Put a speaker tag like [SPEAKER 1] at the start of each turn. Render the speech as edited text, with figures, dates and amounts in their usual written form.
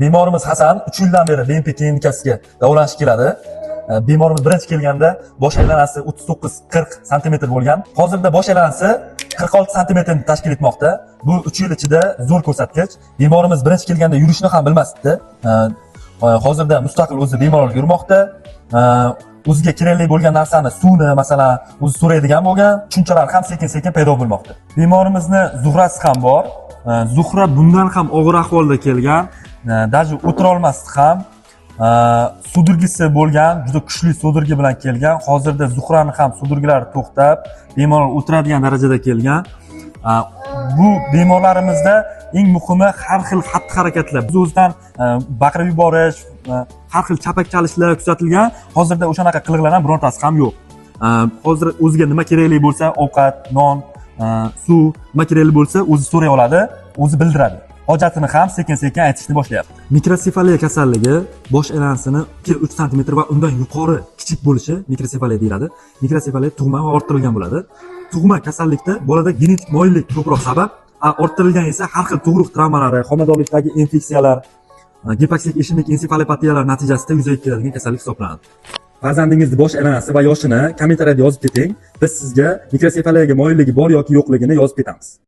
[SPEAKER 1] Bemorimiz Hasan 3 yildan beri BMP klinikasiga davolanishga keladi. Bemorimiz birinchi kelganda bosh aylanasi 39-40 sm bo'lgan. Hozirda bosh aylanasi 46 sm ni tashkil etmoqda. Bu 3 yil ichida zo'r ko'rsatkich. Bemorimiz birinchi kelganda yurishni ham bilmasdi. Hozirda mustaqil o'zi bemalol yurmoqda. O'ziga kerakli bo'lgan narsani, suvni masalan, o'zi so'raydigan bo'lgan, tushunchalar ham sekin-sekin paydo bo'lmoqda. Bemorimizni zuhrasi ham bor. Zuhra bundan ham og'ir ahvolda kelgan. Даже o'tira olmasdi ham. Sudirgisi bo'lgan, juda kuchli sudirgi bilan kelgan. Hozirda Zuhrani ham sudirgilari to'xtab, bemalol o'tiradigan darajada kelgan. Bu bemorlarimizda eng muhimi har xil xatti-harakatlar. Biz o'zidan baqirib yuborish, har xil chapak chalishlar kuzatilgan. Hozirda o'shanaqa qiliqlar ham birontasi ham yo'q. Hozir o'ziga nima kerakli bo'lsa, ovqat, non, suv, nima kerakli bo'lsa, o'zi so'ray oladi, o'zi bildiradi. Hojatini ham sekin-sekin aytishni boshlayapti. Mikrosefaliya kasalligi bosh aylanasini 2-3 sm va undan yuqori kichik bo'lishi mikrosefaliya deyiladi. Mikrosefaliya tug'ma va orttirilgan bo'ladi. Tug'ma kasallikda bolada genetik moyillik ko'proq sabab, orttirilgan esa har xil tug'ruq travmalari, homiladorlikdagi infeksiyalar, gipoksit ishemik ensefalopatiyalar natijasida yuzaga keladigan kasallik hisoblanadi. Farzandingizni bosh aylanasi va yoshini kommentariyada yozib keting. Biz sizga mikrosefaliyaga moyilligi bor yoki yo'qligini yozib ketamiz.